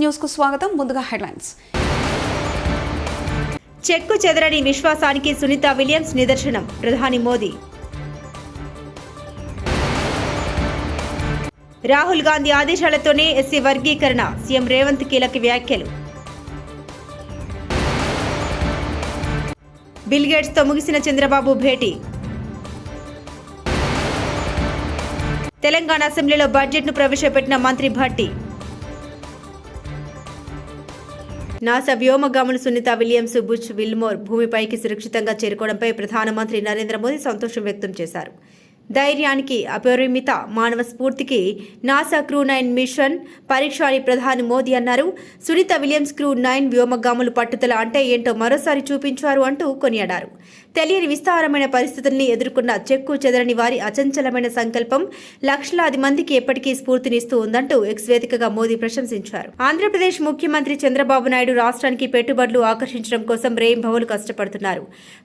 News కు స్వాగతం. ముందుగా హెడ్లైన్స్. చెక్కు చెదరని విశ్వాసానికి సునీత విలియమ్స్ నిదర్శనం. ప్రధాని మోదీ. రాహుల్ గాంధీ ఆదేశాలతోనే ఎస్సీ వర్గీకరణ. సీఎం రేవంత్ కీలక వ్యాఖ్యలు. బిల్ గేట్స్ తో ముగిసిన చంద్రబాబు భేటీ. తెలంగాణ అసెంబ్లీలో బడ్జెట్ ను ప్రవేశపెట్టిన మంత్రి భట్టి. నాసా వ్యోమగాములు సునీత విలియమ్స్, బుచ్ విల్మోర్ భూమిపైకి సురక్షితంగా చేరుకోవడంపై ప్రధానమంత్రి నరేంద్ర మోదీ సంతోషం వ్యక్తం చేశారు. ధైర్యానికి, అపరిమిత మానవ స్ఫూర్తికి నాసా క్రూ 9 మిషన్ పరీక్ష అని ప్రధాని మోదీ అన్నారు. సునీత విలియమ్స్ క్రూ 9 వ్యోమగాములు పట్టుదల అంటే ఏంటో మరోసారి చూపించారు అంటూ కొనియాడారు. తెలియని విస్తారమైన పరిస్థితుల్ని ఎదుర్కొన్న చెక్కు చెదరని వారి అచంచలమైన సంకల్పం లక్షలాది మందికి ఎప్పటికీ స్ఫూర్తినిస్తూ ఉందంటూ ఎక్స్ వేదికగా మోదీ ప్రశంసించారు. ఆంధ్రప్రదేశ్ ముఖ్యమంత్రి చంద్రబాబు నాయుడు రాష్ట్రానికి పెట్టుబడులు ఆకర్షించడం కోసం రేయింబవళ్లు కష్టపడుతున్నారు.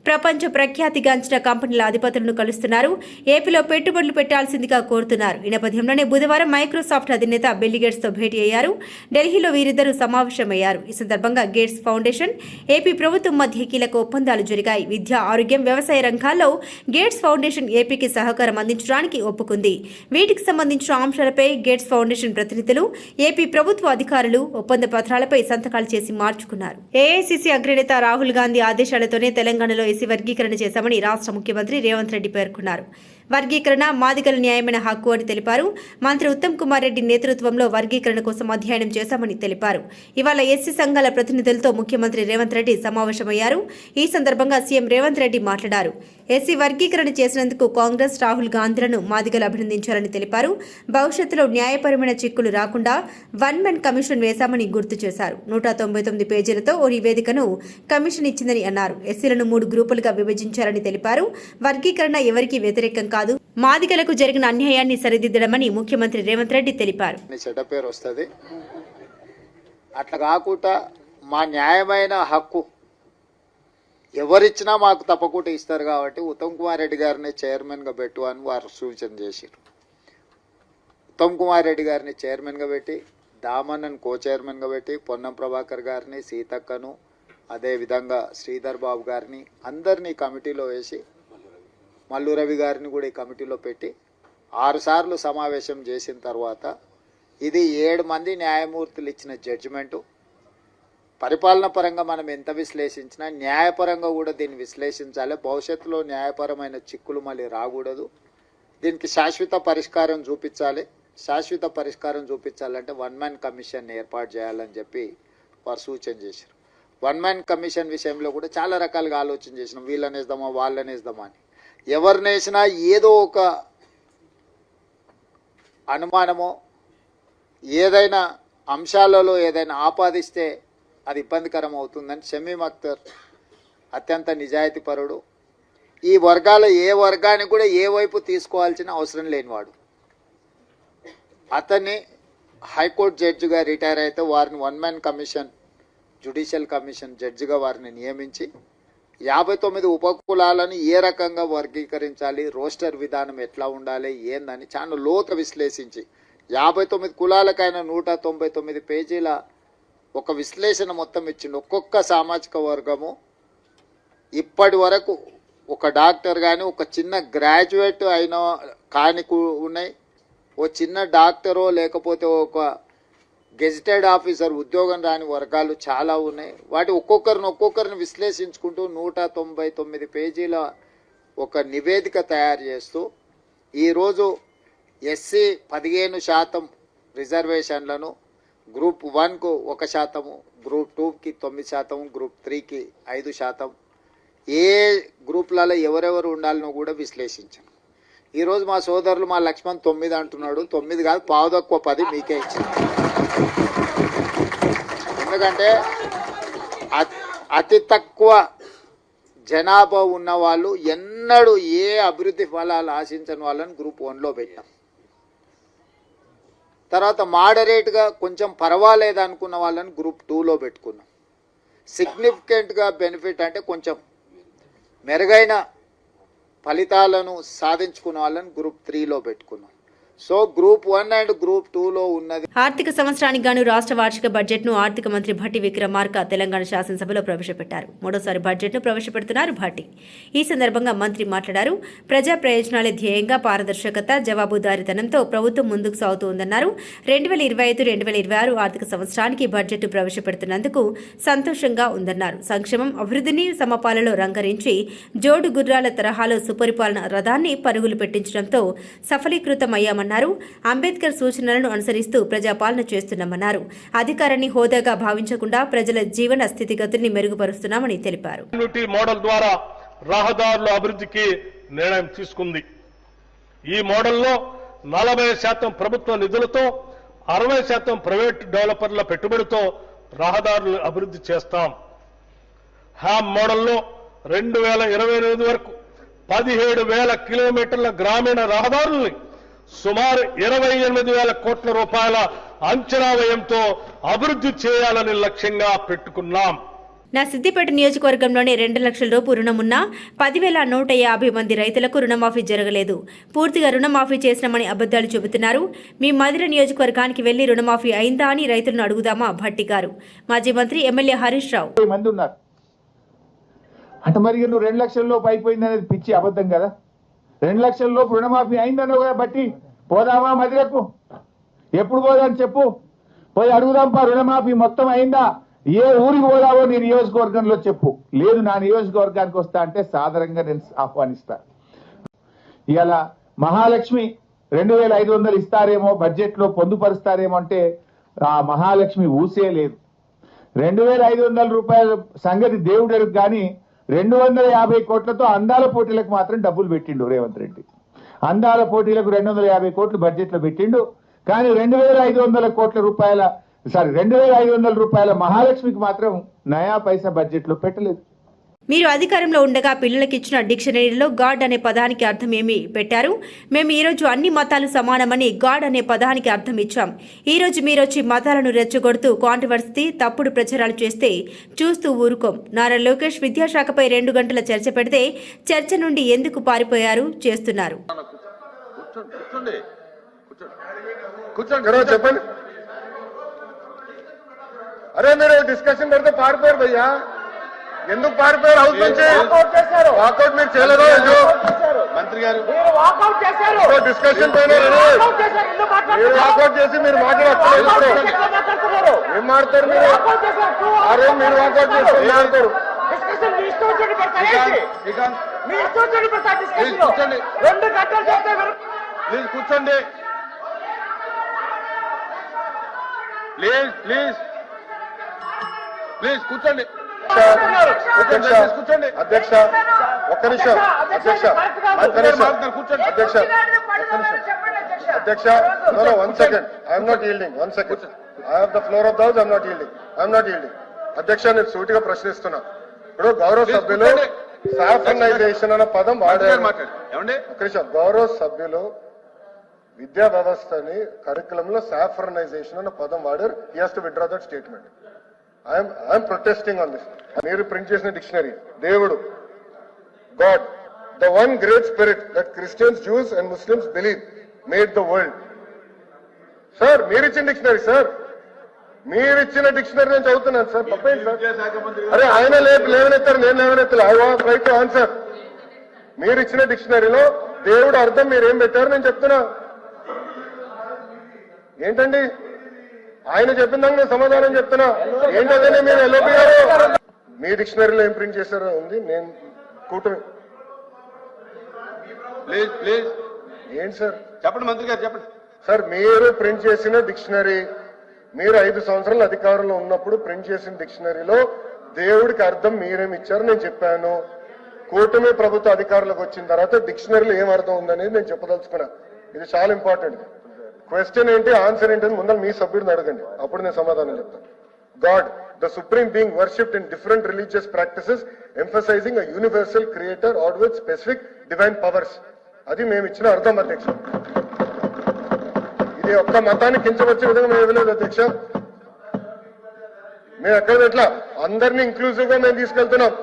ప్రపంచ ప్రఖ్యాతిగాంచిన కంపెనీల అధిపతులను కలుస్తున్నారు. ఏపీలో పెట్టుబడులు పెట్టాల్సిందిగా కోరుతున్నారు. ఈ నేపథ్యంలోనే బుధవారం మైక్రోసాఫ్ట్ అధినేత బిల్ గేట్స్ తో భేటీ అయ్యారు. ఢిల్లీలో వీరిద్దరూ సమావేశమయ్యారు. ఈ సందర్భంగా గేట్స్ ఫౌండేషన్, ఏపీ ప్రభుత్వం మధ్య కీలక ఒప్పందాలు జరిగాయి. విద్య, ఆరోగ్యం, వ్యవసాయ రంగాల్లో గేట్స్ ఫౌండేషన్ ఏపీకి సహకారం అందించడానికి ఒప్పుకుంది. వీటికి సంబంధించిన అంశాలపై గేట్స్ ఫౌండేషన్ ప్రతినిధులు, ఏపీ ప్రభుత్వ అధికారులు ఒప్పంద పత్రాలపై సంతకాలు చేసి మార్చుకున్నారు. ఏఐసీసీ అగ్రనేత రాహుల్ గాంధీ ఆదేశాలతోనే తెలంగాణలో ఎస్సీ వర్గీకరణ చేశామని రాష్ట్ర ముఖ్యమంత్రి రేవంత్ రెడ్డి పేర్కొన్నారు. వర్గీకరణ మాదిగల న్యాయమైన హక్కు అని తెలిపారు. మంత్రి ఉత్తమ్ కుమార్ రెడ్డి నేతృత్వంలో వర్గీకరణ కోసం అధ్యయనం చేశామని తెలిపారు. ఇవాళ ఎస్సీ సంఘాల ప్రతినిధులతో ముఖ్యమంత్రి రేవంత్ రెడ్డి సమావేశమయ్యారు. ఈ సందర్భంగా సీఎం రేవంత్ రెడ్డి మాట్లాడారు. ఎస్సీ వర్గీకరణ చేసినందుకు కాంగ్రెస్, రాహుల్ గాంధీలను మాదిగలు అభినందించారని తెలిపారు. భవిష్యత్తులో న్యాయపరమైన చిక్కులు రాకుండా 1 మెన్ కమిషన్ వేశామని గుర్తు చేశారు. 199 పేజీలతో ఓ నివేదికను కమిషన్ ఇచ్చిందని అన్నారు. ఎస్సీలను 3 గ్రూపులుగా విభజించారని తెలిపారు. వర్గీకరణ ఎవరికీ వ్యతిరేకం కాదు, మాదిగలకు జరిగిన అన్యాయాన్ని సరిదిద్దడమని ముఖ్యమంత్రి రేవంత్ రెడ్డి తెలిపారు. అట్లా కాకుండా మా న్యాయమైన హక్కు ఎవరిచ్చినా మాకు తప్పకుండా ఇస్తారు కాబట్టి ఉత్తమ్ కుమార్ రెడ్డి గారిని చైర్మన్గా పెట్టు అని వారు సూచన చేశారు. ఉత్తమ్ కుమార్ రెడ్డి గారిని చైర్మన్గా పెట్టి, దామన్నను కో చైర్మన్గా పెట్టి, పొన్నం ప్రభాకర్ గారిని, సీతక్కను, అదేవిధంగా శ్రీధర్ బాబు గారిని అందరినీ కమిటీలో వేసి, మల్లు రవి గారిని కూడా ఈ కమిటీలో పెట్టి 6 సార్లు సమావేశం చేసిన తర్వాత ఇది 7 మంది న్యాయమూర్తులు ఇచ్చిన జడ్జిమెంటు. పరిపాలన పరంగా మనం ఎంత విశ్లేషించినా న్యాయపరంగా కూడా దీన్ని విశ్లేషించాలి. భవిష్యత్తులో న్యాయపరమైన చిక్కులు మళ్ళీ రాకూడదు. దీనికి శాశ్వత పరిష్కారం చూపించాలి. శాశ్వత పరిష్కారం చూపించాలంటే 1 మ్యాన్ కమిషన్ ఏర్పాటు చేయాలని చెప్పి వారు సూచన చేశారు. 1 మ్యాన్ కమిషన్ విషయంలో కూడా చాలా రకాలుగా ఆలోచన చేసినాం. వీళ్ళనేద్దామా వాళ్ళనేద్దామా అని. ఎవరినేసినా ఏదో ఒక అనుమానమో ఏదైనా అంశాలలో ఏదైనా ఆపాదిస్తే అది ఇబ్బందికరం అవుతుందని షమీమ్ అఖ్తర్ అత్యంత నిజాయితీపరుడు. ఈ వర్గాల ఏ వర్గాన్ని కూడా ఏ వైపు తీసుకోవాల్సిన అవసరం లేనివాడు. అతన్ని హైకోర్టు జడ్జిగా రిటైర్ అయితే వారిని 1 మ్యాన్ కమిషన్, జ్యుడిషియల్ కమిషన్ జడ్జిగా వారిని నియమించి 59 ఉపకులాలను ఏ రకంగా వర్గీకరించాలి, రోస్టర్ విధానం ఎట్లా ఉండాలి ఏందని చాలా లోతు విశ్లేషించి 59 కులాలకైన 199 పేజీల ఒక విశ్లేషణ మొత్తం ఇచ్చిండు. ఒక్కొక్క సామాజిక వర్గము ఇప్పటి వరకు ఒక డాక్టర్ కానీ, ఒక చిన్న గ్రాడ్యుయేట్ అయిన కాని ఉన్నాయి, ఓ చిన్న డాక్టరో లేకపోతే ఒక గెజిటెడ్ ఆఫీసర్ ఉద్యోగం రాని వర్గాలు చాలా ఉన్నాయి. వాటి ఒక్కొక్కరిని విశ్లేషించుకుంటూ 199 పేజీల ఒక నివేదిక తయారు చేస్తూ ఈరోజు ఎస్సీ 15% రిజర్వేషన్లను గ్రూప్ 1కు 1%, గ్రూప్ 2కి 9%, గ్రూప్ 3కి 5%, ఏ గ్రూపులలో ఎవరెవరు ఉండాలనో కూడా విశ్లేషించాను. ఈరోజు మా సోదరులు మా లక్ష్మణ్ 9 అంటున్నాడు. 9 కాదు, 10 మీకే ఇచ్చింది. ఎందుకంటే అతి తక్కువ జనాభా ఉన్న వాళ్ళు ఎన్నడూ ఏ అభివృద్ధి ఫలాలు ఆశించని వాళ్ళని గ్రూప్ 1లో పెట్టాం. తర్వాత మోడరేట్గా కొంచెం పర్వాలేదు అనుకున్న వాళ్ళని గ్రూప్ 2లో పెట్టుకున్నాం. సిగ్నిఫికెంట్గా బెనిఫిట్ అంటే కొంచెం మెరుగైన ఫలితాలను సాధించుకున్న వాళ్ళని గ్రూప్ 3లో పెట్టుకున్నాం. సో గ్రూప్ 1 అండ్ గ్రూప్ 2లో ఉన్నది. ఆర్థిక సంవత్సరానికి గాను రాష్ట్ర వార్షిక బడ్జెట్ను ఆర్థిక మంత్రి భట్టి విక్రమార్క తెలంగాణ శాసనసభలో ప్రవేశపెట్టారు. మూడోసారి బడ్జెట్ను ప్రవేశపెడుతున్నారు భట్టి. ఈ సందర్భంగా మంత్రి మాట్లాడారు. ప్రజా ప్రయోజనాలే ధ్యేయంగా పారదర్శకత, జవాబుదారీతనంతో ప్రభుత్వం ముందుకు సాగుతోందన్నారు. 2025-2026 ఆర్థిక సంవత్సరానికి బడ్జెట్ ప్రవేశపెడుతున్నందుకు సంతోషంగా ఉందన్నారు. సంక్షేమం, అభివృద్ధిని సమపాలలో రంగరించి జోడు గుర్రాల తరహాలో సుపరిపాలన రథాన్ని పరుగులు పెట్టించడంతో సఫలీకృతమయ్యామన్నారు. అంబేద్కర్ సూచనలను అనుసరిస్తూ ప్రజాపాలన చేస్తున్నామన్నారు. అధికారాన్ని హోదాగా భావించకుండా ప్రజల జీవన స్థితిగతుల్ని మెరుగుపరుస్తున్నామని తెలిపారు. మోడల్ ద్వారా రహదారుల అభివృద్ధికి నిర్ణయం తీసుకుంది. ఈ మోడల్లో 40% ప్రభుత్వ నిధులతో 60% ప్రైవేట్ డెవలపర్ల పెట్టుబడితో రహదారులు అభివృద్ధి చేస్తాం. హ్యామ్ మోడల్లో 2028 వరకు 17,000 కిలోమీటర్ల గ్రామీణ రహదారుల్ని సుమారు 28,000 కోట్ల రూపాయల అంచనా వ్యయంతో అభివృద్ధి చేయాలని లక్ష్యంగా పెట్టుకున్నాం. నా సిద్దిపేట నియోజకవర్గంలోనే 2 లక్షల రూపాయల రుణమున్నా 10,150 మంది రైతులకు రుణమాఫీ జరగలేదు. పూర్తిగా రుణమాఫీ చేసినామని అబద్దాలు చెబుతున్నారు. మీ మధిర నియోజకవర్గానికి వెళ్లి రుణమాఫీ అయిందా అని రైతులను అడుగుదామా? భట్టి గారు. మాజీ మంత్రి ఎమ్మెల్యే హరీష్ రావు. అంటే మరి నువ్వు 2 లక్షల లోపు అయిపోయింది అనేది పిచ్చి అబద్ధం కదా. 2 లక్షల లోపు రుణమాఫీ అయిందన్నావు కదా. బట్టి పోదామా మధిరకు? ఎప్పుడు పోదాని చెప్పు, పోయి అడుగుదాంపా. రుణమాఫీ మొత్తం అయిందా? ఏ ఊరికి పోదావో నీ నియోజకవర్గంలో చెప్పు. లేదు నా నియోజకవర్గానికి వస్తా అంటే సాధారణంగా నేను ఆహ్వానిస్తా. ఇవాళ మహాలక్ష్మి 2,500 ఇస్తారేమో, బడ్జెట్ లో పొందుపరుస్తారేమో అంటే ఆ మహాలక్ష్మి ఊసే లేదు. 2,500 రూపాయల సంగతి దేవుడెరుగు కానీ 250 కోట్లతో అందాల పోటీలకు మాత్రం డబ్బులు పెట్టిండు రేవంత్ రెడ్డి. అందాల పోటీలకు 250 కోట్లు బడ్జెట్ లో పెట్టిండు. కానీ 2,500 రూపాయల మహాలక్ష్మికి మాత్రం నయా పైసా బడ్జెట్ లో పెట్టలేదు. మీరు అధికారంలో ఉండగా పిల్లలకి ఇచ్చిన డిక్షనరీలో గాడ్ అనే పదానికి అర్థం ఏమి పెట్టారు? మేము ఈరోజు అన్ని మతాలు సమానమని గాడ్ అనే పదానికి అర్థం ఇచ్చాం. ఈరోజు మీరొచ్చి మతాలను రెచ్చగొడుతూ కాంట్రవర్సీ, తప్పుడు ప్రచారాలు చేస్తే చూస్తూ ఊరుకోం. నారా లోకేష్ విద్యాశాఖపై 2 గంటల చర్చ పెడితే చర్చ నుండి ఎందుకు పారిపోయారు? చేస్తున్నారు. చెప్పండి. అరే మీరు డిస్కషన్ పెడితే పారిపోయారు భయ్యా. ఎందుకు పారిపోయారు? హౌస్ నుంచి వాకౌట్ మీరు చేయలేదు. మంత్రి గారు డిస్కషన్ పైన మీరు వాకౌట్ చేసి మీరు మాట్లాడతారు. ఏం మాట్లాడతారు మీరు? అరే మీరు వాకౌట్ చేసి మాట్లాడతారు. ప్లీజ్ కూర్చోండి. ప్లీజ్ కూర్చోండి. కూర్చోండి. అధ్యక్ష ఒక్క నిమిషం. అధ్యక్ష కూర్చోండి. అధ్యక్ష no 1 second. I am not yielding. 1 second. I have the floor of the house. I am not yielding. అధ్యక్ష నేను సూటిగా ప్రశ్నిస్తున్నా. ఇప్పుడు గౌరవ సభ్యులు సాఫర్నైజేషన్ అన్న పదం వాడారు. ఒక్క నిమిషం. గౌరవ సభ్యులు విద్యా వ్యవస్థని కరికులంలో సాఫర్నైజేషన్ అన్న పదం వాడారు. He has to withdraw that statement. I'm protesting on this. మీరు ప్రింట్ చేసిన డిక్షనరీ దేవుడు, God, the one great spirit that Christians, Jews and Muslims believe made the world. Sir మీరు ఇచ్చిన డిక్షనరీ సార్, మీరు ఇచ్చిన డిక్షనరీ నేను చదువుతున్నాను సార్. తప్పేంటి సార్? అరే ఆయన లేవనెత్తారు, నేను లేవనెత్తాను. I want right to answer. మీరు ఇచ్చిన డిక్షనరీలో దేవుడు అర్థం మీరేం పెట్టారు నేను చెప్తున్నా. ఏంటండి ఆయన చెప్పిన దానికి నేను సమాధానం చెప్తున్నా. ఏంటంటే మీరు ఎల్ఓపి గారు మీ డిక్షనరీలో ఏం ప్రింట్ చేశారో ఉంది. నేను కూటమి ప్లీజ్ ఏంటి సార్ చెప్పండి. మంత్రి గారు చెప్పండి సార్. మీరు ప్రింట్ చేసిన డిక్షనరీ, మీరు 5 సంవత్సరాలు అధికారంలో ఉన్నప్పుడు ప్రింట్ చేసిన డిక్షనరీలో దేవుడికి అర్థం మీరేమి ఇచ్చారు నేను చెప్పాను. కూటమి ప్రభుత్వ అధికారులకు వచ్చిన తర్వాత డిక్షనరీలో ఏం అర్థం ఉందనేది నేను చెప్పదలుచుకున్నా. ఇది చాలా ఇంపార్టెంట్. క్వశ్చన్ ఏంటి, ఆన్సర్ ఏంటి అని ముందర మీ సభ్యుడిని అడగండి, అప్పుడు నేను సమాధానం చెప్తాను. God, the supreme being worshipped in different religious practices, emphasizing a universal creator or with specific divine powers. అది మేము ఇచ్చిన అర్థం అధ్యక్ష. ఇది ఒక్క మతాన్ని కించవచ్చే విధంగా మేము ఇవ్వలేదు అధ్యక్ష. మేము ఎక్కడ ఎట్లా అందరినీ ఇంక్లూజివ్ గా మేము తీసుకెళ్తున్నాం.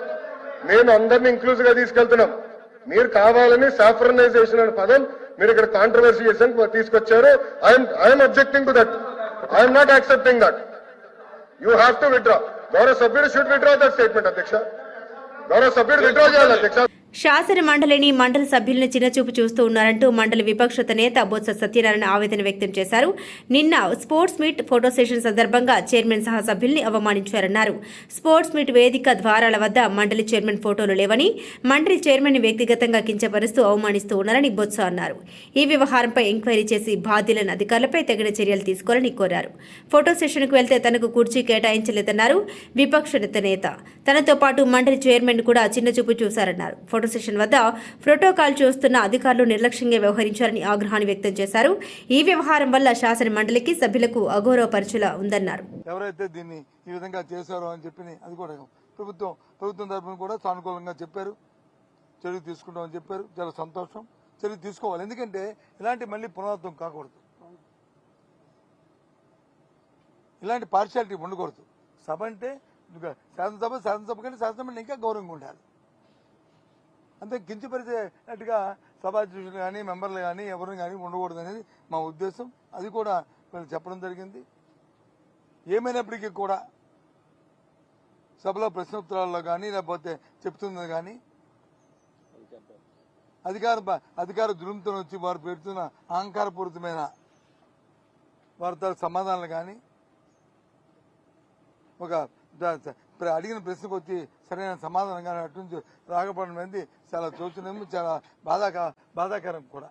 మీరు కావాలని సాఫ్రనైజేషన్ అనే పదం మీరు ఇక్కడ కాంట్రవర్సీ చేసి తీసుకొచ్చారు. I'm objecting to that. I'm not accepting that. You have to withdraw. గౌరవ సభ్యుడు షుడ్ విత్డ్రా దట్ స్టేట్మెంట్ అధ్యక్ష. గౌరవ సభ్యుడు విత్డ్రా చేయాలి అధ్యక్ష. శాసన మండలిని మండలి సభ్యులను చిన్నచూపు చూస్తూ ఉన్నారంటూ మండలి విపక్షత నేత బొత్స సత్యనారాయణ ఆవేదన వ్యక్తం చేశారు. నిన్న స్పోర్ట్స్ మీట్ ఫోటో సెషన్ సందర్భంగా చైర్మన్ సహా సభ్యుల్ని అవమానించారన్నారు. స్పోర్ట్స్ మీట్ వేదిక ద్వారాల వద్ద మండలి చైర్మన్ ఫోటోలు లేవని, మండలి చైర్మన్ వ్యక్తిగతంగా కించపరుస్తూ అవమానిస్తూ ఉన్నారని బొత్స అన్నారు. ఈ వ్యవహారంపై ఎంక్వైరీ చేసి బాధ్యులైన అధికారులపై తగిన చర్యలు తీసుకోవాలని కోరారు. ఫోటో సెషన్కు వెళ్తే తనకు కుర్చీ కేటాయించలేదన్నారు విపక్ష నేత. తనతో పాటు మండలి చైర్మన్ కూడా చిన్నచూపు చూశారన్నారు. ఫోటో సెషన్ వద్ద ప్రోటోకాల్ చూస్తున్న అధికారులు నిర్లక్ష్యంగా వ్యవహరించారని ఆగ్రహాన్ని వ్యక్తం చేశారు. ఈ వ్యవహారం వల్ల శాసన మండలికి సభ్యులకు అగౌరవపరచులా ఉందన్నారు. ఎవరైతే దీన్ని ఈ విధంగా చేశారో అని చెప్పి అది కూడా ప్రభుత్వం తరఫున కూడా సానుకూలంగా చెప్పారు, చర్య తీసుకుంటామని చెప్పారు. చాలా సంతోషం. చర్య తీసుకోవాలి. ఎందుకంటే ఇలాంటి మళ్ళీ పునరావృతం కాకూడదు, ఇలాంటి పార్షియాలిటీ ఉండకూడదు. సభ అంటే శాసనసభ కంటే శాసనసభ ఇంకా గౌరవంగా ఉండాలి. అంతే కించపరిచేట్టుగా సభాధ్యక్షులు కానీ మెంబర్లు కానీ ఎవరిని కానీ ఉండకూడదు అనేది మా ఉద్దేశం. అది కూడా వీళ్ళు చెప్పడం జరిగింది. ఏమైనప్పటికీ కూడా సభలో ప్రశ్నోత్తరాల్లో కానీ లేకపోతే చెప్తున్నది కానీ అధికార దురంతో వచ్చి వారు పెడుతున్న అహంకారపూరితమైన వారితో సమాధానాలు కానీ ఒక అడిగిన ప్రశ్నకు వచ్చి సరైన సమాధానం కానీ అటు నుంచి రాకపోవడం అనేది చాలా శోచనీయం, చాలా బాధాకరం కూడా.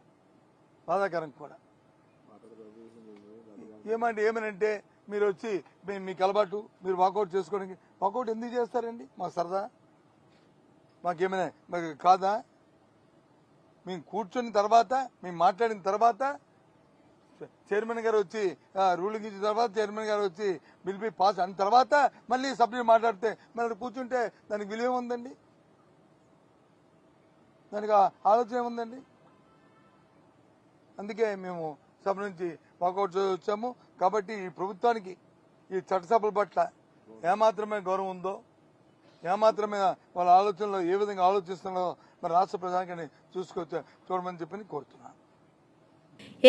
ఏమనంటే మీరు వచ్చి మీకు అలవాటు, మీరు వాకౌట్ చేసుకోవడానికి వాకౌట్ ఎందుకు చేస్తారండి? మాకు సరదా, మాకేమైనా మాకు కాదా? మేము కూర్చొని తర్వాత మేము మాట్లాడిన తర్వాత చైర్మన్ గారు వచ్చి రూలింగ్ ఇచ్చిన తర్వాత చైర్మన్ గారు వచ్చి బిల్ బి పాస్ అయిన తర్వాత మళ్ళీ సభ్యులు మాట్లాడితే మళ్ళీ కూర్చుంటే దానికి విలువ ఏముందండి? దానికి ఆలోచన ఏముందండి? అందుకే మేము సభ నుంచి వాకౌట్ వచ్చాము. కాబట్టి ఈ ప్రభుత్వానికి ఈ చట్టసభల పట్ల ఏమాత్రమే గౌరవం ఉందో, ఏమాత్రమే వాళ్ళ ఆలోచనలో ఏ విధంగా ఆలోచిస్తున్నారో మరి రాష్ట్ర ప్రజానికి చూడమని చెప్పి కోరుతున్నాను.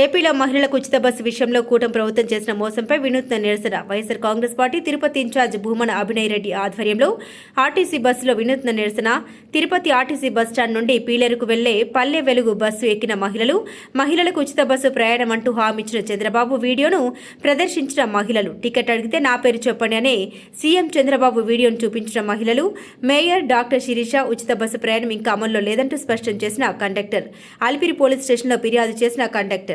ఏపీలో మహిళలకు ఉచిత బస్సు విషయంలో కూటమి ప్రభుత్వం చేసిన మోసంపై వినూత్న నిరసన. వైఎస్సార్ కాంగ్రెస్ పార్టీ తిరుపతి ఇన్ఛార్జ్ భూమన అభినయ్ రెడ్డి ఆధ్వర్యంలో ఆర్టీసీ బస్సులో వినూత్న నిరసన. తిరుపతి ఆర్టీసీ బస్టాండ్ నుండి పీలేరుకు వెళ్లే పల్లె వెలుగు బస్సు ఎక్కిన మహిళలకు ఉచిత బస్సు ప్రయాణం అంటూ హామీ ఇచ్చిన చంద్రబాబు వీడియోను ప్రదర్శించిన మహిళలు. టికెట్ అడిగితే నా పేరు చెప్పండి అనే సీఎం చంద్రబాబు వీడియోను చూపించిన మహిళలు. మేయర్ డాక్టర్ శిరీష ఉచిత బస్సు ప్రయాణం ఇంకా అమల్లో లేదంటూ స్పష్టం చేసిన కండక్టర్. అలిపిరి పోలీస్ స్టేషన్లో ఫిర్యాదు చేసిన కండక్టర్.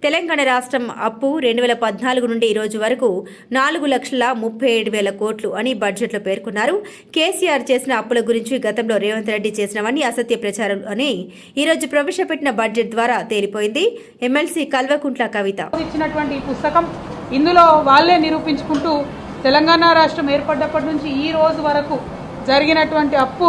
తెలంగాణ రాష్ట్రం అప్పు 2014 నుండి ఈ రోజు వరకు 4,37,000 కోట్లు అని బడ్జెట్లో పేర్కొన్నారు. కేసీఆర్ చేసిన అప్పుల గురించి గతంలో రేవంత్ రెడ్డి చేసినవన్నీ అసత్య ప్రచారం అని ఈ రోజు ప్రవేశపెట్టిన బడ్జెట్ ద్వారా తేలిపోయింది. ఎమ్మెల్సీ కల్వకుంట్ల కవిత ఇచ్చినటువంటి ఈ పుస్తకం ఇందులో వాళ్లే నిరూపించుకుంటూ తెలంగాణ రాష్ట్రం ఏర్పడ్డప్పటి నుంచి ఈ రోజు వరకు జరిగినటువంటి అప్పు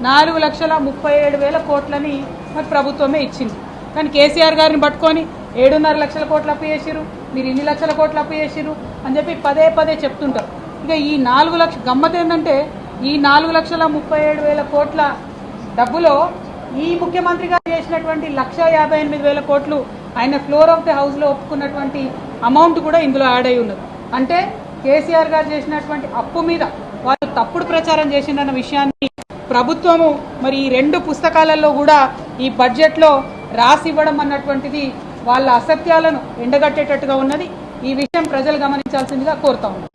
4,37,000 కోట్లని మరి ప్రభుత్వమే ఇచ్చింది. కానీ కేసీఆర్ గారిని పట్టుకొని 7.5 లక్షల కోట్లు అప్పు చేసిరు, మీరు ఇన్ని లక్షల కోట్లు అప్పు చేసిరు అని చెప్పి పదే చెప్తుంటారు. ఇక ఈ 4 లక్షల గమ్మత్ ఏంటంటే ఈ 4,37,000 కోట్ల డబ్బులో ఈ ముఖ్యమంత్రి గారు చేసినటువంటి 1,58,000 కోట్లు ఆయన ఫ్లోర్ ఆఫ్ ది హౌస్ లో ఒప్పుకున్నటువంటి అమౌంట్ కూడా ఇందులో యాడ్ అయి ఉన్నది. అంటే కేసీఆర్ గారు చేసినటువంటి అప్పు మీద వాళ్ళు తప్పుడు ప్రచారం చేసిందన్న విషయాన్ని ప్రభుత్వము మరి ఈ 2 పుస్తకాలలో కూడా ఈ బడ్జెట్లో రాసివ్వడం అన్నటువంటిది వాళ్ళ అసత్యాలను ఎండగట్టేటట్టుగా ఉన్నది. ఈ విషయం ప్రజలు గమనించాల్సిందిగా కోరుతా ఉన్నారు.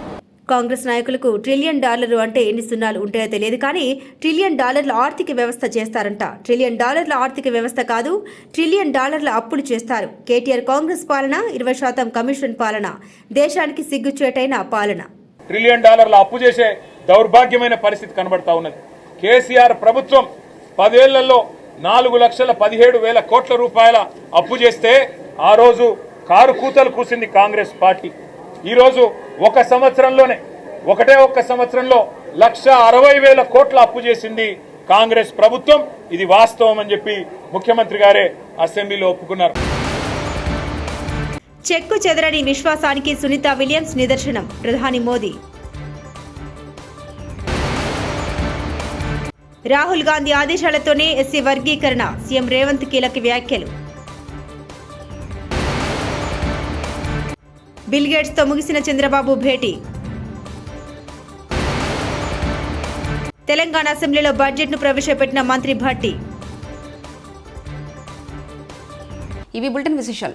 కాంగ్రెస్ నాయకులకు $1 ట్రిలియన్ అంటే ఎన్ని సున్నాలు ఉంటాయో తెలియదు, కానీ $1 ట్రిలియన్ ఆర్థిక వ్యవస్థ చేస్తారంట. $1 ట్రిలియన్ ఆర్థిక వ్యవస్థ కాదు, $1 ట్రిలియన్ అప్పులు చేస్తారు. కేటీఆర్ కాంగ్రెస్ పాలన 20% కమిషన్ పాలన, దేశానికి సిగ్గుచేటైన పాలన. $1 ట్రిలియన్ అప్పు చేసే దౌర్భాగ్యమైన పరిస్థితి కనబడతా ఉన్నది. కేసీఆర్ ప్రభుత్వం 10 ఏళ్లలో 4,17,000 కోట్ల రూపాయల అప్పు చేస్తే ఆ రోజు కారు కూతలు కూసింది కాంగ్రెస్ పార్టీ. ఈ రోజు ఒక్క సంవత్సరంలో 1,60,000 కోట్ల అప్పు చేసింది కాంగ్రెస్ ప్రభుత్వం. ఇది వాస్తవం అని చెప్పి ముఖ్యమంత్రి గారే అసెంబ్లీలో ఒప్పుకున్నారు. చెక్కు చెదరని విశ్వాసానికి సునీత విలియమ్స్ నిదర్శనం. ప్రధాని మోదీ రాహుల్ గాంధీ ఆదేశాలతోనే ఎస్సీ వర్గీకరణ, సీఎం రేవంత్ కీలక వ్యాఖ్యలు. బిల్ గేట్స్తో ముగిసిన చంద్రబాబు భేటీ. తెలంగాణ అసెంబ్లీలో బడ్జెట్ను ప్రవేశపెట్టిన మంత్రి భట్టి. ఇవి బులెటిన్ విశేషాలు.